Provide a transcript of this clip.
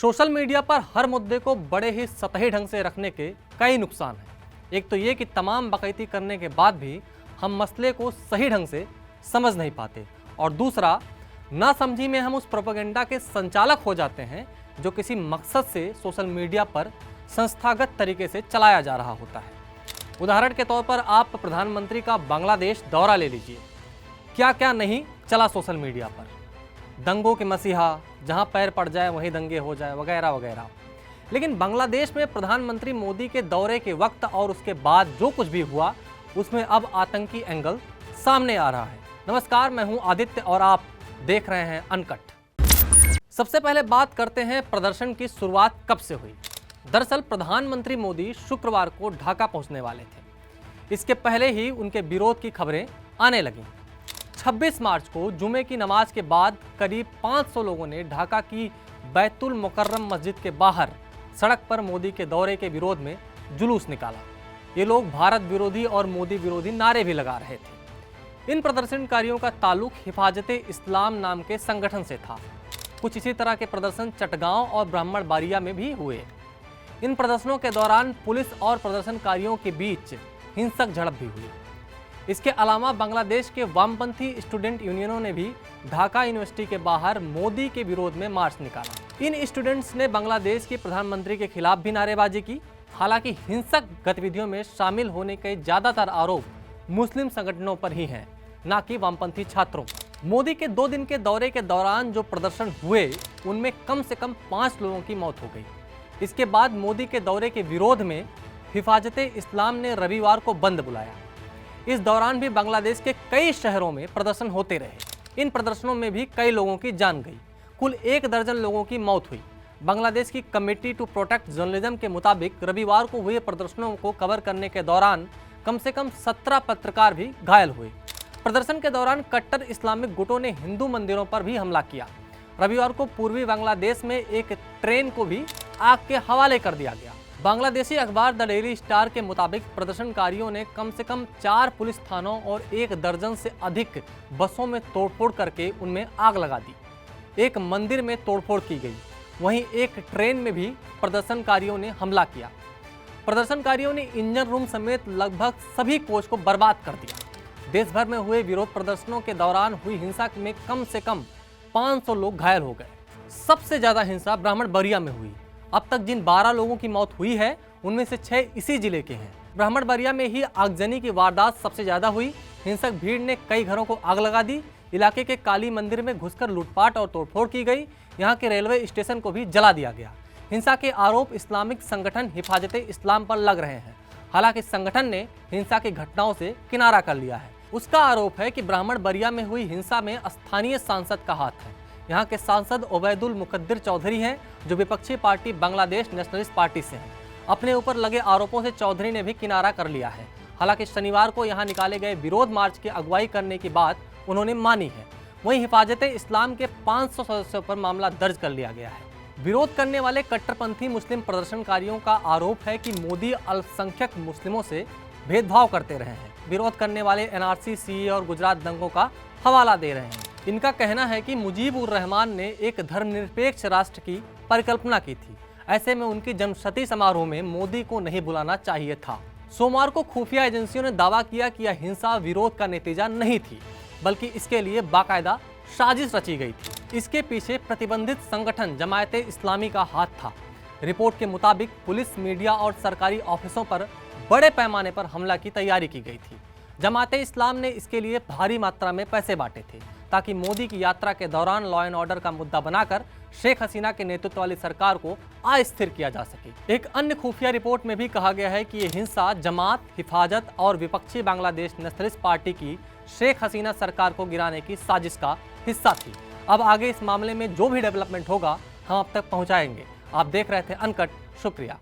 Social media पर हर मुद्दे को बड़े ही सतही ढंग से रखने के कई नुकसान हैं। एक तो ये कि तमाम बाकायदगी करने के बाद भी हम मसले को सही ढंग से समझ नहीं पाते, और दूसरा, नासमझी में हम उस प्रोपेगेंडा के संचालक हो जाते हैं जो किसी मकसद से सोशल मीडिया पर संस्थागत तरीके से चलाया जा रहा होता है। उदाहरण के तौर पर आप प्रधानमंत्री का बांग्लादेश दौरा ले लीजिए। क्या क्या नहीं चला सोशल मीडिया पर, दंगों के मसीहा, जहां पैर पड़ जाए वहीं दंगे हो जाए, वगैरह वगैरह। लेकिन बांग्लादेश में प्रधानमंत्री मोदी के दौरे के वक्त और उसके बाद जो कुछ भी हुआ, उसमें अब आतंकी एंगल सामने आ रहा है। नमस्कार, मैं हूं आदित्य और आप देख रहे हैं अनकट। सबसे पहले बात करते हैं प्रदर्शन की शुरुआत कब से हुई। दरअसल प्रधानमंत्री मोदी शुक्रवार को ढाका पहुंचने वाले थे। इसके पहले ही उनके विरोध की खबरें आने लगीं। 26 मार्च को जुमे की नमाज के बाद करीब 500 लोगों ने ढाका की बैतुल मुकर्रम मस्जिद के बाहर सड़क पर मोदी के दौरे के विरोध में जुलूस निकाला। ये लोग भारत विरोधी और मोदी विरोधी नारे भी लगा रहे थे। इन प्रदर्शनकारियों का ताल्लुक हिफाजत-ए-इस्लाम नाम के संगठन से था। कुछ इसी तरह के प्रदर्शन चटगांव और ब्राह्मणबाड़िया में भी हुए। इन प्रदर्शनों के दौरान पुलिस और प्रदर्शनकारियों के बीच हिंसक झड़प भी हुई। इसके अलावा बांग्लादेश के वामपंथी स्टूडेंट यूनियनों ने भी ढाका यूनिवर्सिटी के बाहर मोदी के विरोध में मार्च निकाला। इन स्टूडेंट्स ने बांग्लादेश के प्रधानमंत्री के खिलाफ भी नारेबाजी की। हालांकि हिंसक गतिविधियों में शामिल होने के ज्यादातर आरोप मुस्लिम संगठनों पर ही हैं, न कि वामपंथी छात्रों पर। मोदी के 2 दिन के दौरे के दौरान जो प्रदर्शन हुए, उनमें कम से कम 5 लोगों की मौत हो गई। इसके बाद मोदी के दौरे के विरोध में हिफाजत-ए-इस्लाम ने रविवार को बंद बुलाया। इस दौरान भी बांग्लादेश के कई शहरों में प्रदर्शन होते रहे। इन प्रदर्शनों में भी कई लोगों की जान गई। कुल 1 दर्जन लोगों की मौत हुई। बांग्लादेश की कमेटी टू प्रोटेक्ट जर्नलिज्म के मुताबिक रविवार को हुए प्रदर्शनों को कवर करने के दौरान कम से कम 17 पत्रकार भी घायल हुए। प्रदर्शन के दौरान कट्टर इस्लामिक गुटों ने हिंदू मंदिरों पर भी हमला किया। रविवार को पूर्वी बांग्लादेश में एक ट्रेन को भी आग के हवाले कर दिया गया। बांग्लादेशी अखबार द डेली स्टार के मुताबिक प्रदर्शनकारियों ने कम से कम 4 पुलिस थानों और 1 दर्जन से अधिक बसों में तोड़फोड़ करके उनमें आग लगा दी। एक मंदिर में तोड़फोड़ की गई। वहीं एक ट्रेन में भी प्रदर्शनकारियों ने हमला किया। प्रदर्शनकारियों ने इंजन रूम समेत लगभग सभी कोच को बर्बाद कर दिया। देश भर में हुए विरोध प्रदर्शनों के दौरान हुई हिंसा में कम से कम 500 लोग घायल हो गए। सबसे ज्यादा हिंसा ब्राह्मणबाड़िया में हुई। अब तक जिन 12 लोगों की मौत हुई है, उनमें से 6 इसी जिले के हैं। ब्राह्मणबाड़िया में ही आगजनी की वारदात सबसे ज्यादा हुई। हिंसक भीड़ ने कई घरों को आग लगा दी। इलाके के काली मंदिर में घुसकर लूटपाट और तोड़फोड़ की गई। यहाँ के रेलवे स्टेशन को भी जला दिया गया। हिंसा के आरोप इस्लामिक संगठन हिफाजत-ए-इस्लाम पर लग रहे हैं। हालांकि संगठन ने हिंसा की घटनाओं से किनारा कर लिया है। उसका आरोप है कि ब्राह्मणबाड़िया में हुई हिंसा में स्थानीय सांसद का हाथ है। यहाँ के सांसद ओबैदुल मुकद्दिर चौधरी हैं, जो विपक्षी पार्टी बांग्लादेश नेशनलिस्ट पार्टी से हैं। अपने ऊपर लगे आरोपों से चौधरी ने भी किनारा कर लिया है। हालांकि शनिवार को यहाँ निकाले गए विरोध मार्च की अगुवाई करने की बात उन्होंने मानी है। वहीं हिफाजत-ए-इस्लाम के 500 सदस्यों पर मामला दर्ज कर लिया गया है। विरोध करने वाले कट्टरपंथी मुस्लिम प्रदर्शनकारियों का आरोप है कि मोदी अल्पसंख्यक मुस्लिमों से भेदभाव करते रहे हैं। विरोध करने वाले NRC, CAA और गुजरात दंगों का हवाला दे रहे हैं। इनका कहना है कि मुजीब-उर-रहमान ने एक धर्मनिरपेक्ष राष्ट्र की परिकल्पना की थी। ऐसे में उनकी जन्मशती समारोह में मोदी को नहीं बुलाना चाहिए था। सोमवार को खुफिया एजेंसियों ने दावा किया कि यह हिंसा विरोध का नतीजा नहीं थी, बल्कि इसके लिए बाकायदा साजिश रची गई थी। इसके पीछे प्रतिबंधित संगठन जमायत-ए-इस्लामी का हाथ था। रिपोर्ट के मुताबिक पुलिस, मीडिया और सरकारी ऑफिसों पर बड़े पैमाने पर हमला की तैयारी की गई थी। जमात-ए-इस्लाम ने इसके लिए भारी मात्रा में पैसे बांटे थे, ताकि मोदी की यात्रा के दौरान लॉ एंड ऑर्डर का मुद्दा बनाकर शेख हसीना के नेतृत्व वाली सरकार को अस्थिर किया जा सके। एक अन्य खुफिया रिपोर्ट में भी कहा गया है कि ये हिंसा जमात, हिफाजत और विपक्षी बांग्लादेश नेशनलिस्ट पार्टी की शेख हसीना सरकार को गिराने की साजिश का हिस्सा थी। अब आगे इस मामले में जो भी डेवलपमेंट होगा, हम अब तक पहुंचाएंगे। आप देख रहे थे अनकट। शुक्रिया।